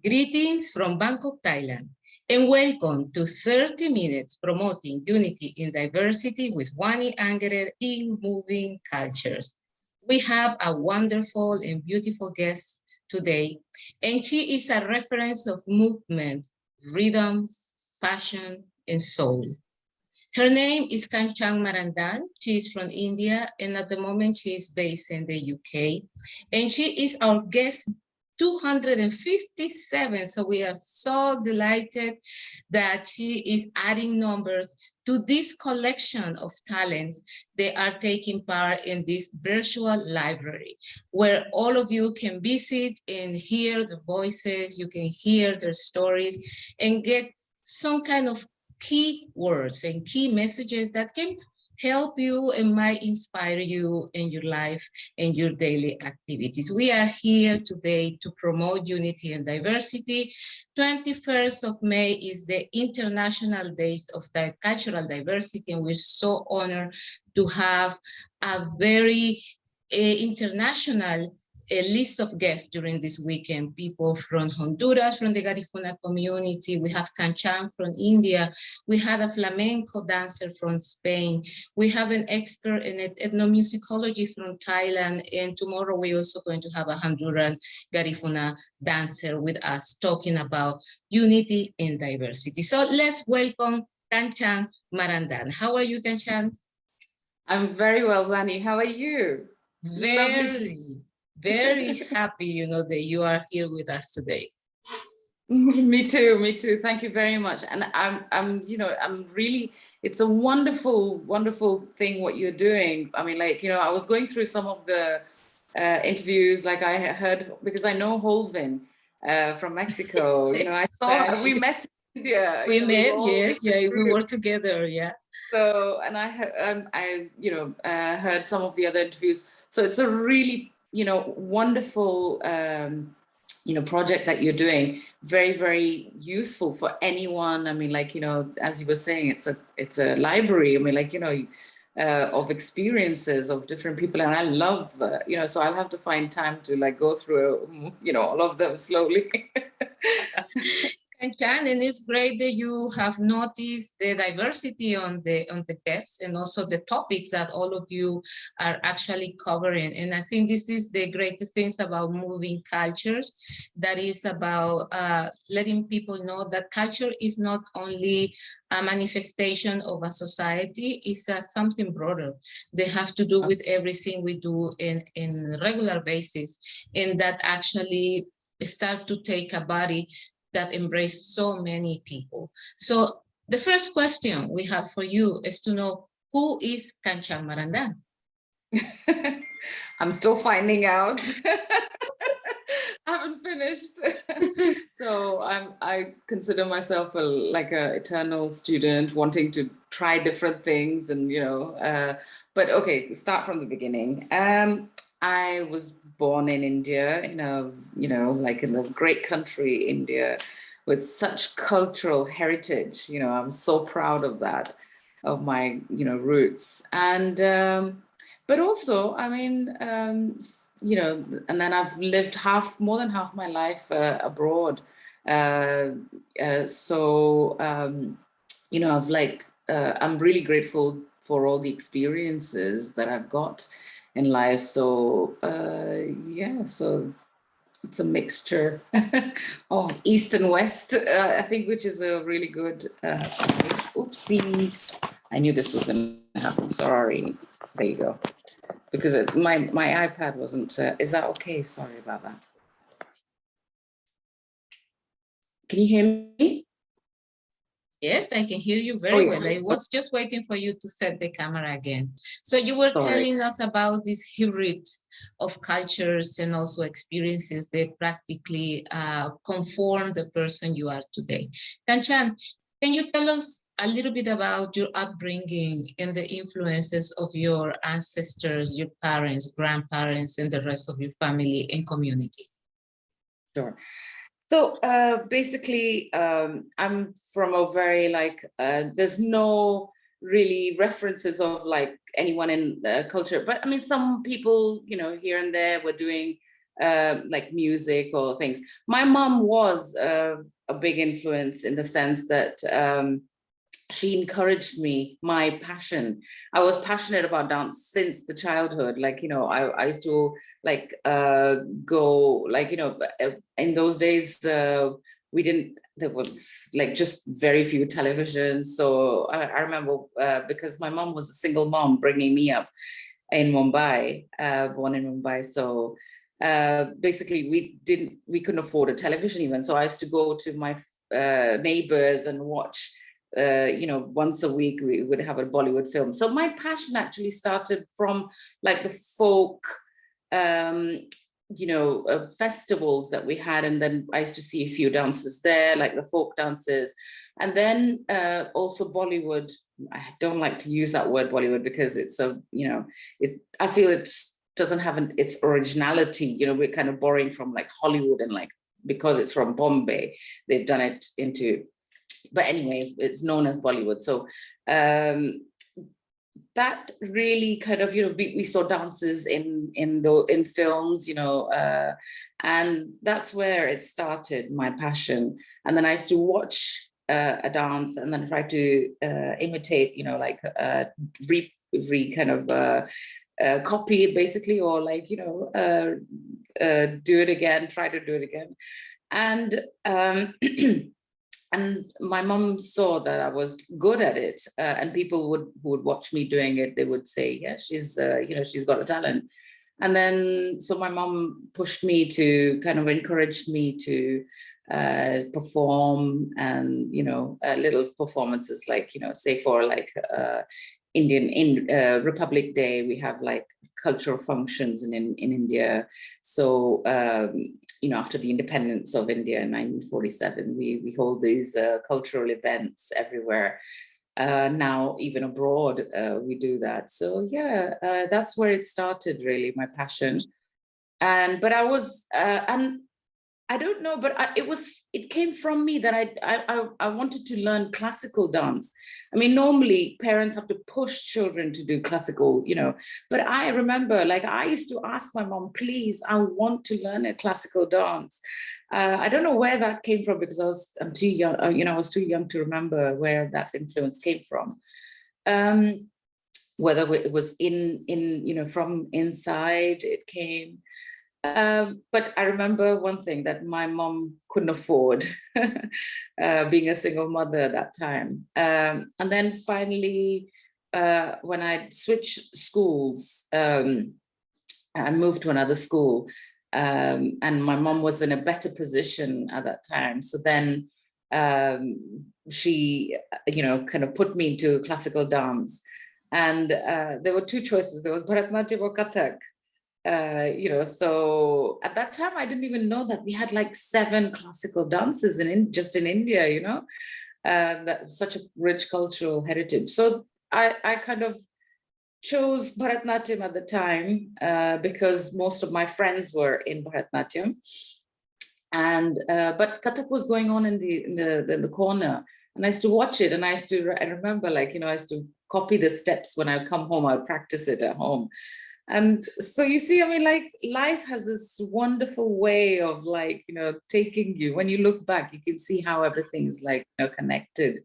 Greetings from Bangkok, Thailand, and welcome to 30 Minutes Promoting Unity in Diversity with Wani Angerer in Moving Cultures. We have a wonderful and beautiful guest today, and she is a reference of movement, rhythm, passion, and soul. Her name is Kanchan Maradan. She is from India, and at the moment she is based in the UK. And she is our guest 257. So we are so delighted that she is adding numbers to this collection of talents. They are taking part in this virtual library where all of you can visit and hear the voices, you can hear their stories and get some kind of key words and key messages that can help you and might inspire you in your life and your daily activities. We are here today to promote unity and diversity. 21st of May is the International Days of Cultural Diversity, and we're so honored to have a very international a list of guests during this weekend. People from Honduras, from the Garifuna community. We have Kanchan from India. We had a flamenco dancer from Spain. We have an expert in ethnomusicology from Thailand. And tomorrow we're also going to have a Honduran Garifuna dancer with us talking about unity and diversity. So let's welcome Kanchan Maradan. How are you, Kanchan? I'm very well, Vani. How are you? Very happy, that you are here with us today. Me too. Thank you very much. And I'm really, it's a wonderful thing what you're doing. I mean, I was going through some of the interviews, like I heard, because I know Holvin from Mexico. I saw, we met in India. We met, yes, yeah, we were together, yeah. So, and I heard some of the other interviews. So it's a really, wonderful, project that you're doing. Very, very useful for anyone. I mean, as you were saying, it's a library. I mean, of experiences of different people, and I love, so I'll have to find time to go through, all of them slowly. And it's great that you have noticed the diversity on the guests and also the topics that all of you are actually covering. And I think this is the greatest things about moving cultures. That is about letting people know that culture is not only a manifestation of a society, it's something broader. They have to do with everything we do in regular basis, and that actually start to take a body that embrace so many people. So the first question we have for you is to know, who is Kanchan Maradan? I'm still finding out. I haven't finished. So I consider myself like an eternal student, wanting to try different things, and but okay, start from the beginning. I was born in India, in the great country, India, with such cultural heritage. I'm so proud of that, of my, roots. And, but also, I mean, and then I've lived more than half my life abroad. I'm really grateful for all the experiences that I've got in life. So so it's a mixture of East and West, I think, which is a really good oopsie, I knew this was going to happen, sorry. There you go, because my iPad wasn't is that okay? Sorry about that. Can you hear me? Yes, I can hear you very well. I was just waiting for you to set the camera again. So you were telling us about this hybrid of cultures and also experiences that practically conform the person you are today. Kanchan, can you tell us a little bit about your upbringing and the influences of your ancestors, your parents, grandparents, and the rest of your family and community? Sure. So basically, I'm from a very there's no really references of anyone in culture, but I mean, some people, here and there were doing like music or things. My mom was a big influence in the sense that she encouraged me, my passion. I was passionate about dance since the childhood. Like, you know, I used to like go, like, you know, in those days, we didn't, there was like just very few televisions. So I remember because my mom was a single mom bringing me up in Mumbai, born in Mumbai. So basically we couldn't afford a television even. So I used to go to my neighbors and watch, you know, once a week we would have a Bollywood film. So my passion actually started from like the folk, you know, festivals that we had. And then I used to see a few dances there, like the folk dances. And then also Bollywood. I don't like to use that word Bollywood because it's a, you know, I feel it doesn't have its originality. You know, we're kind of borrowing from like Hollywood, and like, because it's from Bombay, they've done it into, but anyway, it's known as Bollywood. So that really kind of, you know, we saw dances in films, you know, and that's where it started, my passion. And then I used to watch a dance and then try to imitate, you know, like kind of copy it basically, or like, you know, do it again, try to do it again. And and my mom saw that I was good at it, and people who would watch me doing it, they would say, yeah, she's, you know, she's got a talent. And then, so my mom pushed me to kind of encourage me to perform, and, you know, little performances, like, you know, say for like Republic Day, we have like cultural functions in India. So, you know, after the independence of India in 1947, we hold these cultural events everywhere. Now, even abroad, we do that. So yeah, that's where it started, really, my passion. But I was, and I don't know, but it came from me that I wanted to learn classical dance. I mean, normally parents have to push children to do classical, you know, but I remember, like, I used to ask my mom, please, I want to learn a classical dance. I don't know where that came from, because I'm too young, you know, I was too young to remember where that influence came from. Whether it was in, you know, from inside it came. But I remember one thing, that my mom couldn't afford, being a single mother at that time. And then finally, when I switched schools, I moved to another school, and my mom was in a better position at that time. So then she, you know, kind of put me into classical dance. And there were two choices. There was Bharatnatyam or Kathak. You know, so at that time, I didn't even know that we had like 7 classical dances just in India, you know, that's such a rich cultural heritage. So I kind of chose Bharatnatyam at the time, because most of my friends were in Bharatnatyam. And but Kathak was going on in the corner, and I used to watch it, and I remember, like, you know, I used to copy the steps when I would come home. I would practice it at home. And so you see, I mean, like, life has this wonderful way of, like, you know, taking you, when you look back, you can see how everything's, like, you know, connected.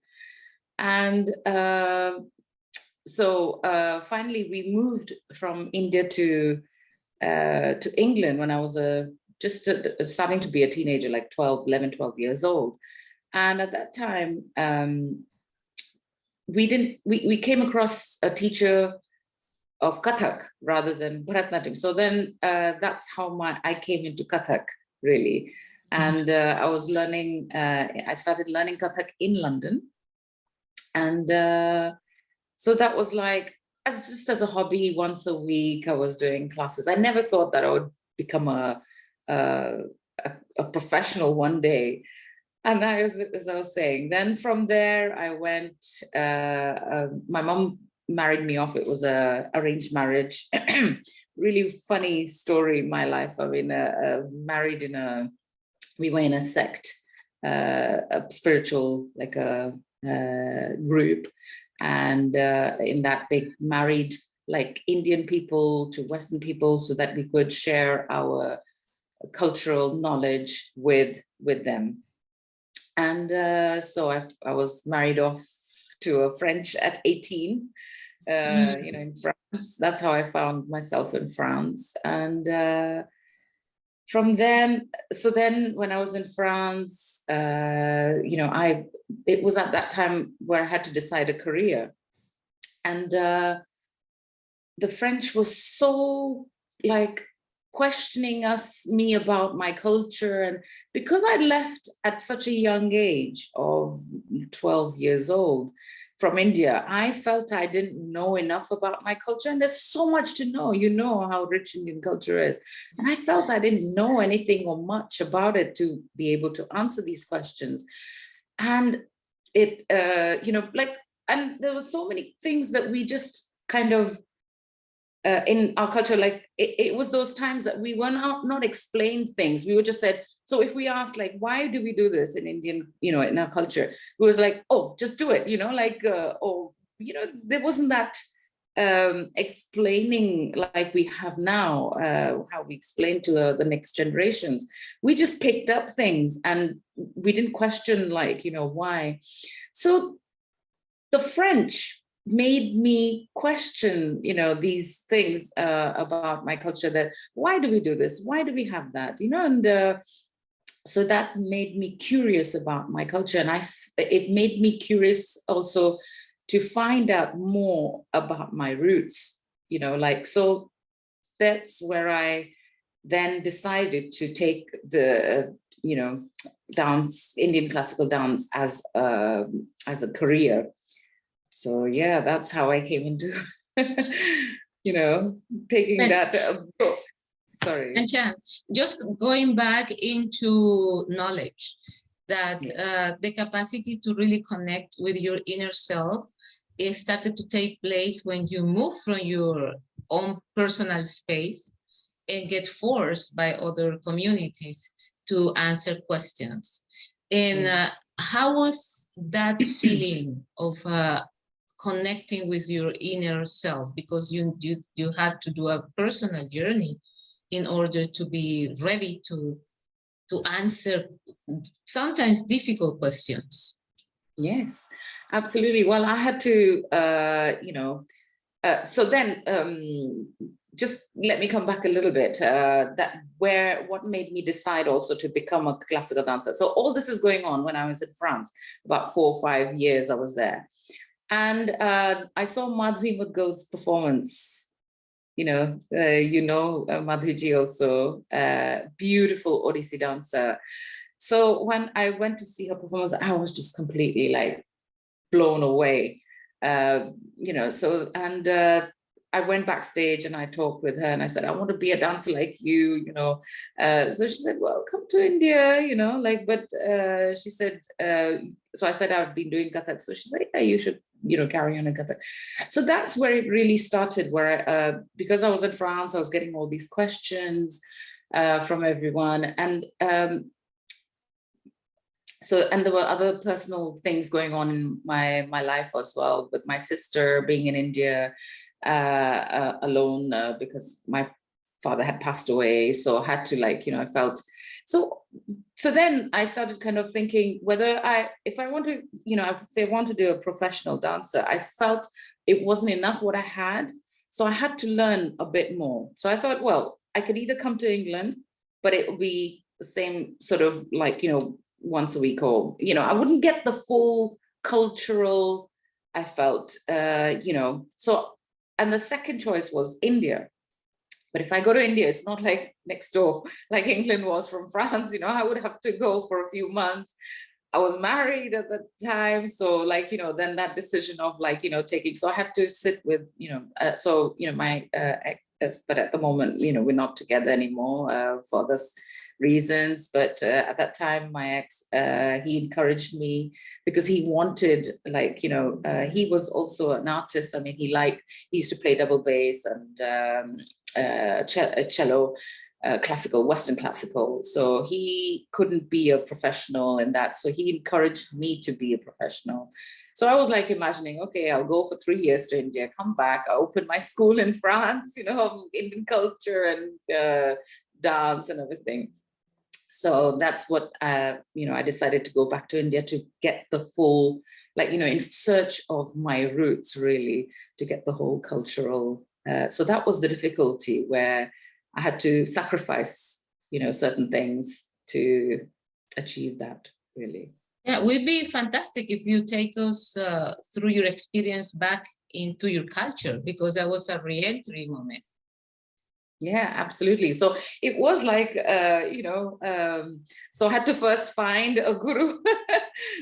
And so finally we moved from India to England when I was just starting to be a teenager, like 11, 12 years old. And at that time, we came across a teacher of Kathak rather than Bharatnatyam. So then that's how I came into Kathak, really. And I was learning, I started learning Kathak in London. And so that was like, just as a hobby, once a week, I was doing classes. I never thought that I would become a professional one day. And as I was saying, then from there, I went, my mom married me off. It was a arranged marriage. Really funny story in my life. I mean, we were in a sect, a spiritual, like a group. And in that, they married like Indian people to Western people so that we could share our cultural knowledge with them. And so I was married off to a French at 18, in France. That's how I found myself in France. And from then, when I was in France, it was at that time where I had to decide a career. And the French was so questioning me about my culture. And because I left at such a young age of 12 years old from India, I felt I didn't know enough about my culture. And there's so much to know. You know how rich Indian culture is. And I felt I didn't know anything or much about it to be able to answer these questions. And it, and there were so many things that we just kind of, in our culture, it was those times that we were not explained things. We were just said, so if we asked, why do we do this in Indian, in our culture, it was oh, just do it, there wasn't that explaining like we have now, how we explain to the next generations. We just picked up things and we didn't question why. So the French made me question, these things about my culture, that why do we do this? Why do we have that? And so that made me curious about my culture. And it made me curious also to find out more about my roots, so that's where I then decided to take the, dance, Indian classical dance as a career. So yeah, that's how I came into, taking that. Sorry. Kanchan, just going back into knowledge, that Yes. the capacity to really connect with your inner self is started to take place when you move from your own personal space and get forced by other communities to answer questions. And Yes. how was that feeling of connecting with your inner self? Because you had to do a personal journey in order to be ready to answer sometimes difficult questions. Yes, absolutely. Well, I had to, so then just let me come back a little bit, what made me decide also to become a classical dancer. So all this is going on when I was in France, about 4 or 5 years I was there. And I saw Madhavi Mudgals' performance. Madhavi ji also, beautiful Odissi dancer. So when I went to see her performance, I was just completely blown away. I went backstage and I talked with her and I said, I want to be a dancer like you, So she said, well, come to India, she said, so I said, I've been doing Kathak. So she said, yeah, you should, carry on in Kathak. So that's where it really started, where because I was in France, I was getting all these questions from everyone. And and there were other personal things going on in my life as well, with my sister being in India alone because my father had passed away. So I had to I felt so then I started kind of thinking whether if I want to do a professional dancer, I felt it wasn't enough what I had. So I had to learn a bit more. So I thought, well, I could either come to England, but it would be the same sort of once a week, or I wouldn't get the full cultural, I felt, so, and the second choice was India. But if I go to India, it's not like next door, like England was from France, I would have to go for a few months. I was married at the time. So then that decision of taking, so I had to sit with, my but at the moment, we're not together anymore for this reasons. But at that time, my ex, he encouraged me because he wanted, he was also an artist. I mean, he used to play double bass and cello, classical, Western classical. So he couldn't be a professional in that. So he encouraged me to be a professional. So I was imagining, okay, I'll go for 3 years to India, come back, I open my school in France, Indian culture, and dance and everything. So that's what, you know, I decided to go back to India to get the full, like, you know, in search of my roots, really, to get the whole cultural. So that was the difficulty, where I had to sacrifice, you know, certain things to achieve that, really. Yeah, it would be fantastic if you take us through your experience back into your culture, because that was a re-entry moment. Yeah, absolutely. So it was like, you know, so I had to first find a guru.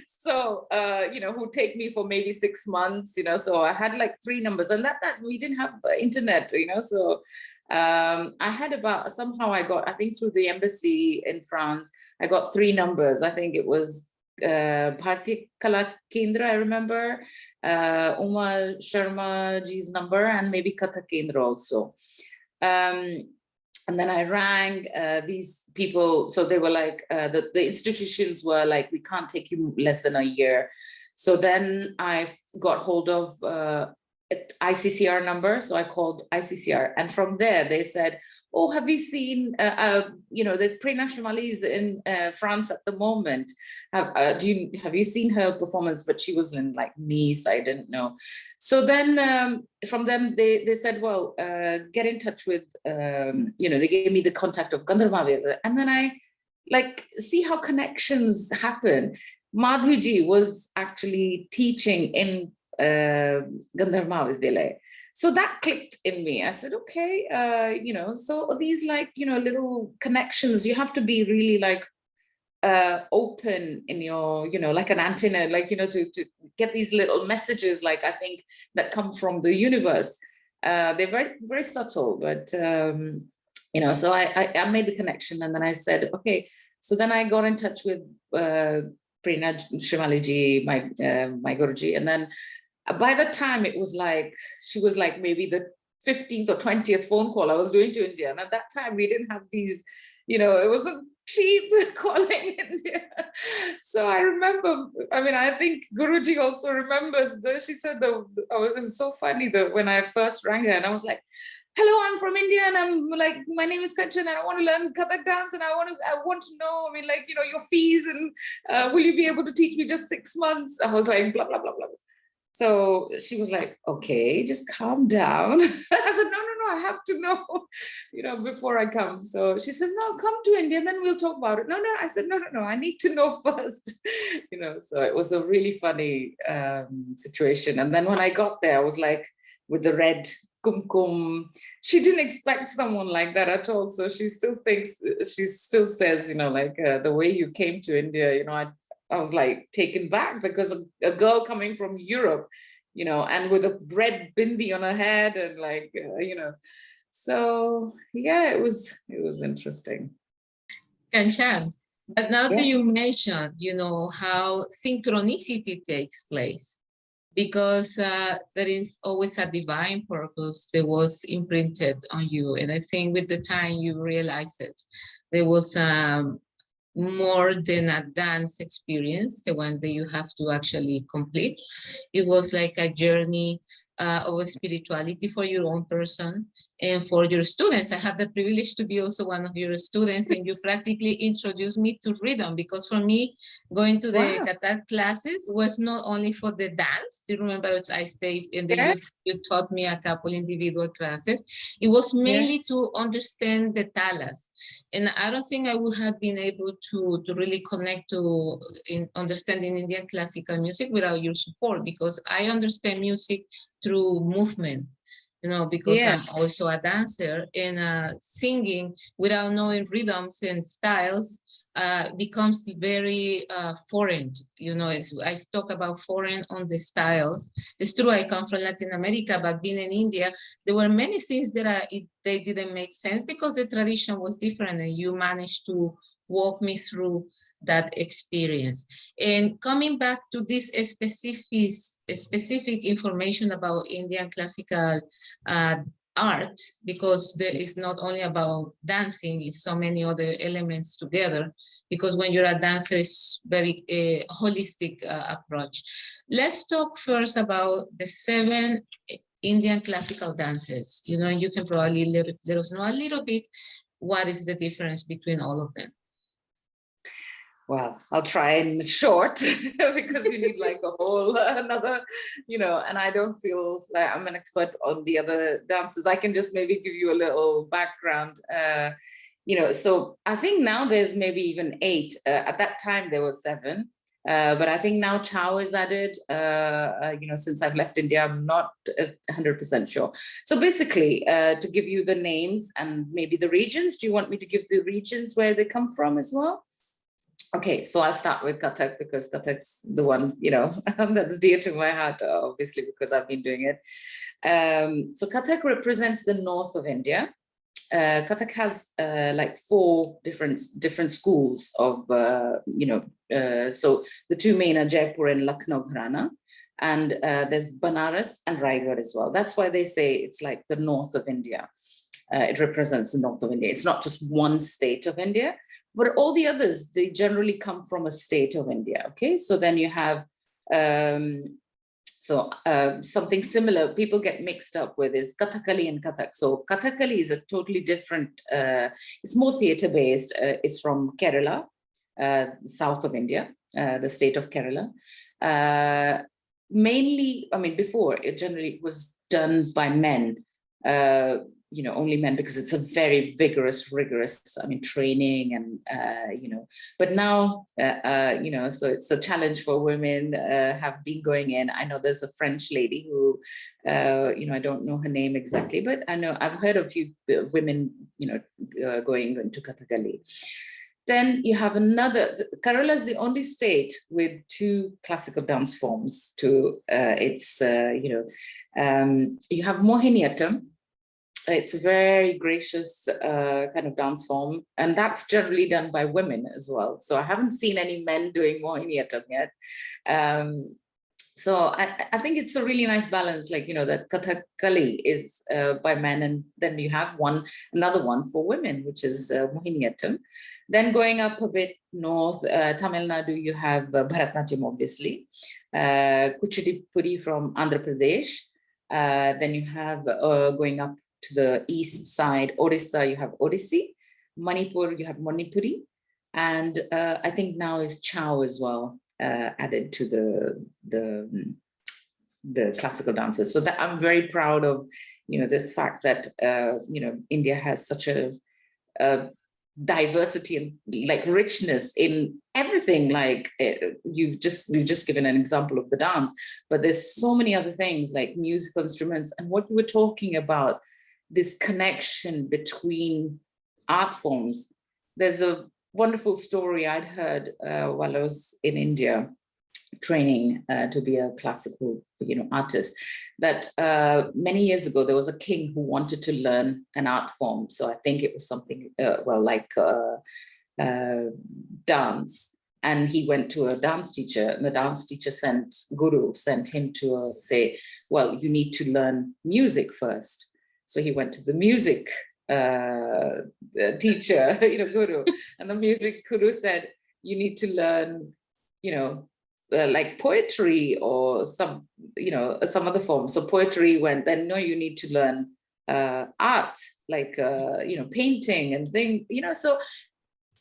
So, you know, who take me for maybe 6 months, you know, so I had like 3 numbers, and that we didn't have internet, you know, so I had about, somehow I got, I think through the embassy in France, I got 3 numbers. I think it was Bharti Kala Kendra, I remember, Uma Sharma ji's number, and maybe Kathak Kendra also. And then I rang these people. So they were like, the institutions were like, we can't take you less than a year. So then I got hold of ICCR number. So I called ICCR, and from there they said, oh, have you seen, you know, there's Prerana Shrimali in France at the moment. Have you seen her performance? But she was in like Nice, I didn't know. So then from them, they said, well, get in touch with, you know, they gave me the contact of Gandharva. And then I like see how connections happen. Madhavi ji was actually teaching in Gandharva. So that clicked in me. I said, okay, you know, so these like, you know, little connections, you have to be really like open in your, you know, like an antenna, like, you know, to get these little messages, like I think that come from the universe. They're very, very subtle, but, you know, so I made the connection, and then I said, okay. So then I got in touch with Prerana Shrimali ji, my Guruji, and then by the time it was like, she was like maybe the 15th or 20th phone call I was doing to India. And at that time, we didn't have these, you know, it was a cheap calling India. So I remember, I mean, I think Guruji also remembers she said, it was so funny that when I first rang her, and I was like, hello, I'm from India, and I'm like, my name is Kanchan, and I want to learn Kathak dance, and I want to know, I mean, like, you know, your fees, and will you be able to teach me just 6 months? I was like, blah, blah, blah, blah. So she was like, okay, just calm down. I said, no, I have to know, you know, before I come. So she said, no, come to India, and then we'll talk about it. No, I said, no, I need to know first, you know. So it was a really funny situation. And then when I got there, I was like, with the red kumkum, she didn't expect someone like that at all. So she still says, you know, like the way you came to India, you know, I was like taken back, because a girl coming from Europe, you know, and with a red bindi on her head, and like, you know, so yeah, it was interesting. Kanchan, but now that you Yes. mentioned, you know, how synchronicity takes place, because there is always a divine purpose that was imprinted on you. And I think with the time you realize it, there was more than a dance experience, the one that you have to actually complete. It was like a journey of spirituality for your own person and for your students. I have the privilege to be also one of your students, and you practically introduced me to rhythm, because for me, going to the Kathak classes was not only for the dance. Do you remember I stayed in the you taught me a couple individual classes. It was mainly to understand the talas. And I don't think I would have been able to really connect to understanding Indian classical music without your support, because I understand music through movement, you know, because I'm also a dancer, and singing without knowing rhythms and styles becomes very foreign. You know, I talk about foreign on the styles. It's true, I come from Latin America, but being in India, there were many things that they didn't make sense because the tradition was different, and you managed to walk me through that experience. And coming back to this specific information about Indian classical art, because there is not only about dancing, it's so many other elements together, because when you're a dancer, it's very holistic approach. Let's talk first about the 7 Indian classical dances. You know, you can probably let us know a little bit what is the difference between all of them? Well, I'll try in short because you need like a whole another, and I don't feel like I'm an expert on the other dances. I can just maybe give you a little background. So I think now there's maybe even 8. At that time there were 7. But I think now Chow is added, since I've left India, I'm not 100% sure. So basically, to give you the names and maybe the regions, do you want me to give the regions where they come from as well? Okay, so I'll start with Kathak because Kathak's the one, that's dear to my heart, obviously, because I've been doing it. So Kathak represents the north of India. Kathak has like 4 different schools of, so the 2 main are Jaipur and Lucknow Gharana, and there's Banaras and Raigad as well. That's why they say it's like the north of India. It represents the north of India. It's not just one state of India, but all the others, they generally come from a state of India, okay? So then you have, something similar people get mixed up with is Kathakali and Kathak. So Kathakali is a totally different, it's more theater-based. It's from Kerala, south of India, the state of Kerala. Mainly, before it generally was done by men, only men, because it's a very rigorous, training and, but now, so it's a challenge for women have been going in. I know there's a French lady who, I don't know her name exactly, but I know I've heard a few women, going into Kathakali. Then you have Kerala is the only state with 2 classical dance forms. You have Mohiniyattam. It's a very gracious kind of dance form, and that's generally done by women as well. So I haven't seen any men doing Mohiniyattam yet. So I think it's a really nice balance, that Kathakali is by men, and then you have another one for women, which is Mohiniyattam. Then going up a bit north, Tamil Nadu, you have Bharatnatyam, obviously, Kuchipudi from Andhra Pradesh. Then you have going up to the east side, Odisha, you have Odissi. Manipur, you have Manipuri. And I think now is Chow as well. Added to the classical dances. So that I'm very proud of, this fact that, India has such a diversity and like richness in everything. Like we've just given an example of the dance, but there's so many other things like musical instruments and what you were talking about, this connection between art forms. There's a wonderful story I'd heard while I was in India training to be a classical, artist, that many years ago there was a king who wanted to learn an art form. So I think it was something dance, and he went to a dance teacher, and the dance teacher sent him to say, well, you need to learn music first. So he went to the music teacher, guru, and the music guru said, you need to learn, like poetry or some other form. So poetry went, then no, you need to learn art, like, painting and things, so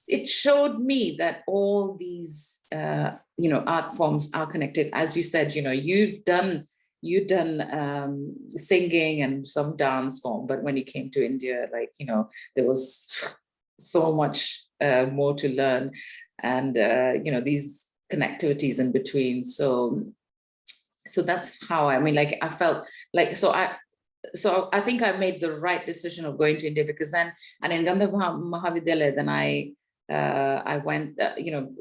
it showed me that all these, art forms are connected. As you said, you've done singing and some dance form, but when you came to India, like, there was so much more to learn, and these connectivities in between. So that's how I felt like, so I think I made the right decision of going to India, because then, and in Gandhar Mahavidyalaya, then I went,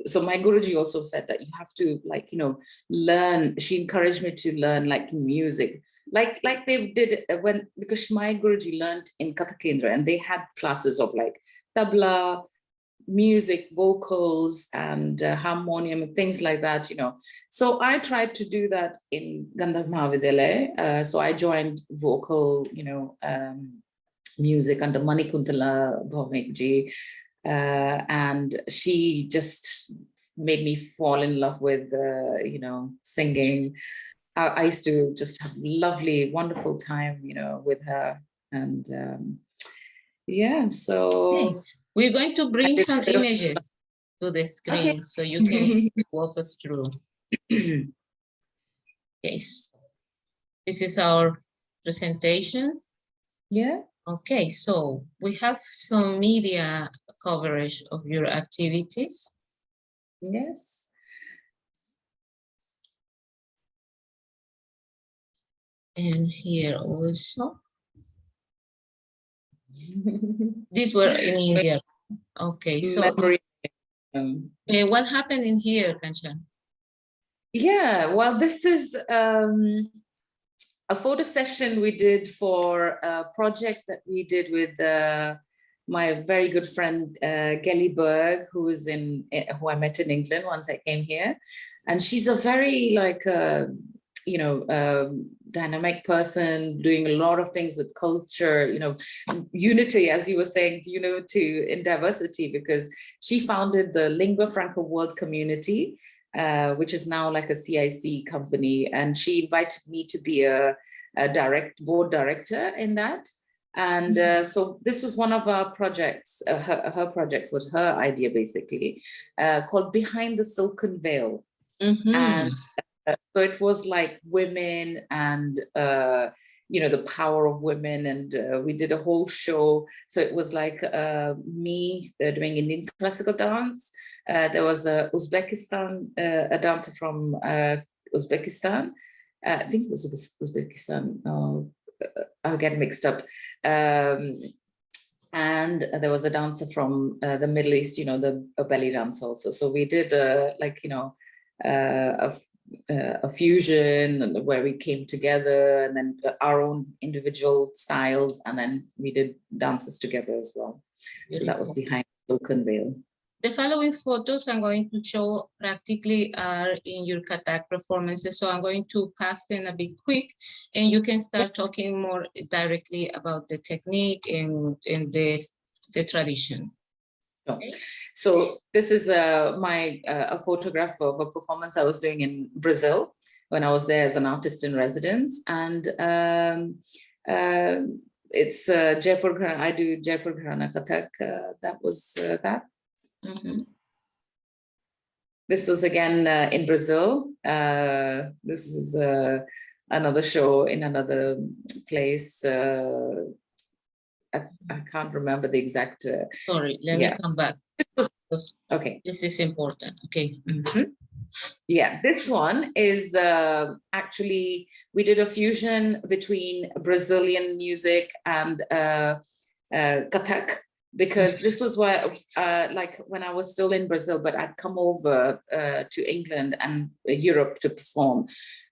so my Guruji also said that you have to, like, learn. She encouraged me to learn like music, like they did because my Guruji learned in Kathak Kendra, and they had classes of like tabla, music, vocals, and harmonium and things like that, So I tried to do that in Gandhar Mahavidyalaya. So I joined vocal, music under Kuntal Bhaumikji. And she just made me fall in love with, singing. I used to just have lovely, wonderful time, with her. And yeah, so okay. We're going to bring some images to the screen so you can walk us through. Yes, this is our presentation. Yeah. Okay, so we have some media coverage of your activities. Yes. And here also. These were in India. Okay, so Memory. what happened in here, Kanchan? Yeah, well, this is a photo session we did for a project that we did with my very good friend Gelly Berg, who I met in England once I came here, and she's a very dynamic person, doing a lot of things with culture, unity, as you were saying, in diversity, because she founded the Lingua Franca World Community, which is now like a CIC company. And she invited me to be a board director in that. And so this was one of our projects, her projects was her idea, basically, called Behind the Silken Veil. And so it was like women and, the power of women. And we did a whole show. So it was like me doing Indian classical dance. There was a a dancer from Uzbekistan. I think it was Uzbekistan. I'll get mixed up. And there was a dancer from the Middle East, a belly dance also. So we did a fusion where we came together, and then our own individual styles, and then we did dances together as well. Beautiful. So that was Behind the Silken Veil. The following photos I'm going to show practically are in your Kathak performances, so I'm going to pass them a bit quick, and you can start talking more directly about the technique and the tradition. Okay. So this is a photograph of a performance I was doing in Brazil when I was there as an artist in residence, and it's Jaipur Gharana. I do Jaipur Gharana Kathak. That was that. This was again in Brazil. This is another show in another place. I can't remember the exact. Sorry, let me come back. Okay. This is important. Okay. Yeah, this one is actually, we did a fusion between Brazilian music and Kathak, because this was where, like when I was still in Brazil, but I'd come over to England and Europe to perform.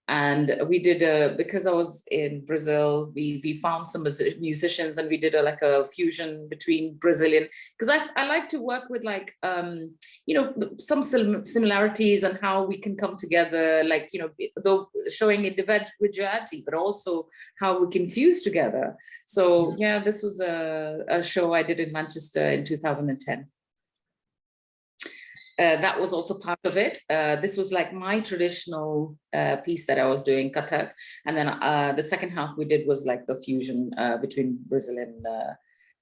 And we did because I was in Brazil, we found some musicians, and we did a fusion between Brazilian, because I like to work with some similarities and how we can come together, though showing individuality, but also how we can fuse together. So yeah, this was a show I did in Manchester in 2010. That was also part of it. This was like my traditional piece that I was doing, Kathak. And then the second half we did was like the fusion between Brazil and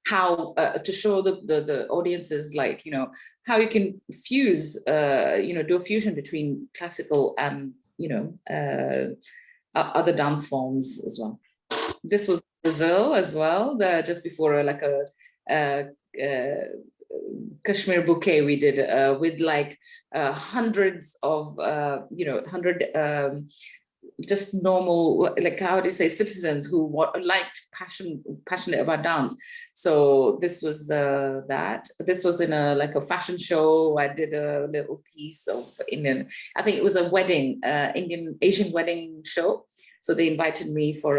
how to show the audiences, how you can fuse, do a fusion between classical and, other dance forms as well. This was Brazil as well, just before Kashmir bouquet we did with hundreds of just normal, how do you say, citizens who passionate about dance. So this was that. This was in a fashion show. I did a little piece of Indian, I think it was a wedding, Asian wedding show. So they invited me for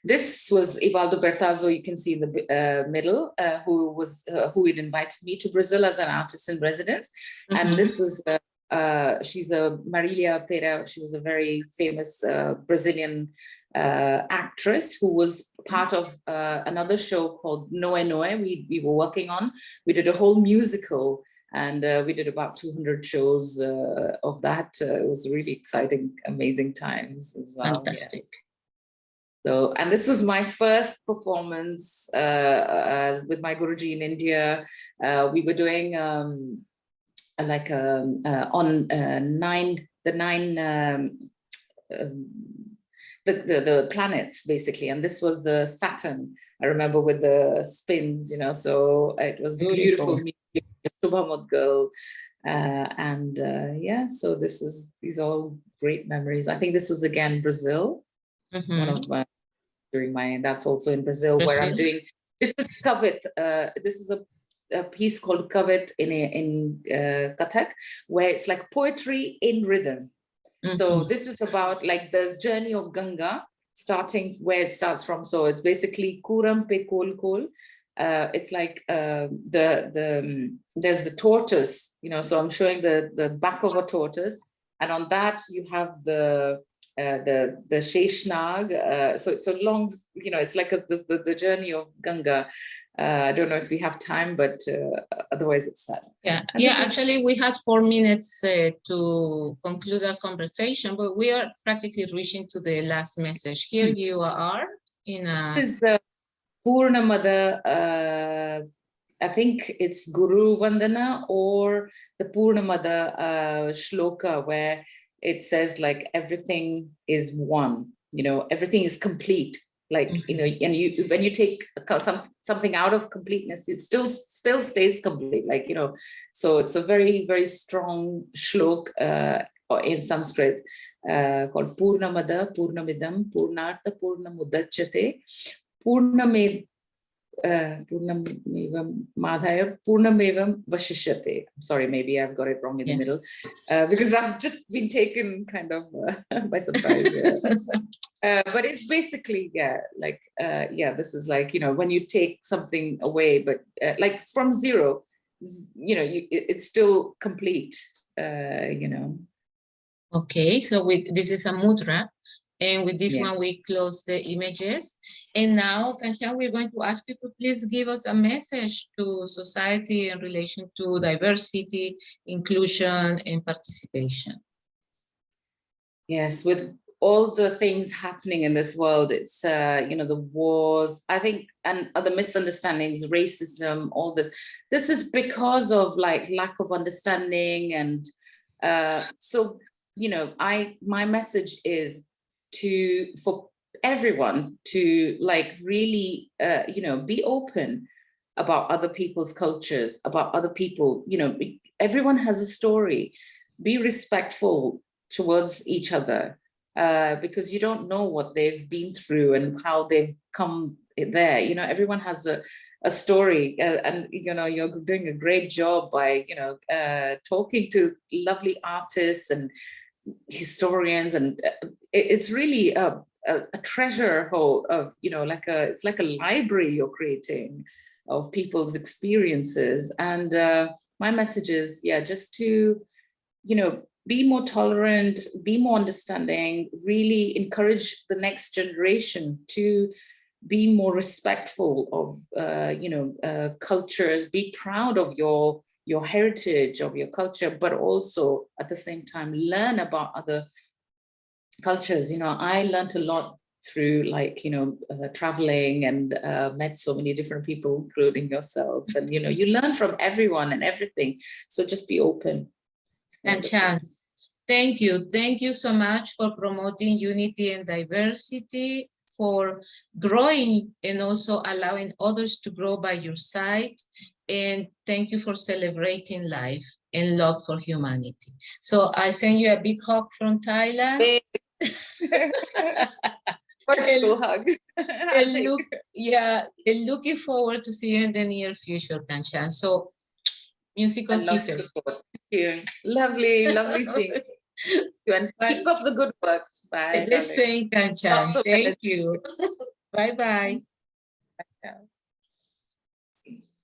this was Ivaldo Bertazzo, you can see in the middle, who had invited me to Brazil as an artist in residence. And this was she's a Marilia Pera. She was a very famous Brazilian actress who was part of another show called Noe Noe we were working on. We did a whole musical, and we did about 200 shows of that. It was really exciting, amazing times as well. Fantastic. So, and this was my first performance with my Guruji in India. We were doing like on the planets basically, and this was the Saturn. I remember with the spins, so it was beautiful. Shubha Mudgal, and yeah, so these are all great memories. I think this was again Brazil. One of my that's also in Brazil, where I'm doing this is Kavit. This is a piece called Kavit in Kathak, where it's like poetry in rhythm. So this is about like the journey of Ganga, starting where it starts from. So it's basically Kuram pe kol kol. It's like there's the tortoise, so I'm showing the back of a tortoise, and on that you have the Sheshnag. So it's a long, it's like the journey of Ganga. I don't know if we have time, but otherwise it's that. Yeah, actually we had 4 minutes to conclude our conversation, but we are practically reaching to the last message. Here you are in a... This is Purnamada, I think it's Guru Vandana or the Purnamada shloka, where it says like everything is one, everything is complete. Like, and when you take something out of completeness, it still stays complete. Like, so it's a very, very strong shlok in Sanskrit called Purnamada, Purnamidam, Purnartha, Purnamudachyate, Purnamevam Madhaya, Purnamevam Vashishyate. I'm sorry, maybe I've got it wrong in the middle, because I've just been taken kind of by surprise. But it's basically, this is like, when you take something away, but like from zero, it's still complete, Okay, so this is a mudra. And with this one, we close the images. And now, Kanchan, we're going to ask you to please give us a message to society in relation to diversity, inclusion, and participation. Yes, with all the things happening in this world, it's, the wars, I think, and other misunderstandings, racism, all this. This is because of like lack of understanding. And so, my message is for everyone to like really, be open about other people's cultures, about other people, everyone has a story. Be respectful towards each other, because you don't know what they've been through and how they've come there. Everyone has a story, and you're doing a great job by talking to lovely artists and historians, and it's really a treasure hole of it's like a library you're creating of people's experiences. And my message is just to be more tolerant, be more understanding, really encourage the next generation to be more respectful of cultures, be proud of your heritage, of your culture, but also at the same time learn about other cultures. I learned a lot through traveling, and met so many different people, including yourself, and you learn from everyone and everything. So just be open. Kanchan, thank you so much for promoting unity and diversity, for growing and also allowing others to grow by your side. And thank you for celebrating life and love for humanity. So I send you a big hug from Thailand. Virtual hug. And looking forward to see you in the near future, Kanchan. So musical kisses. Lovely seeing you, and keep up the good work. Bye. The same, Kanchan. Thank you. Bye-bye.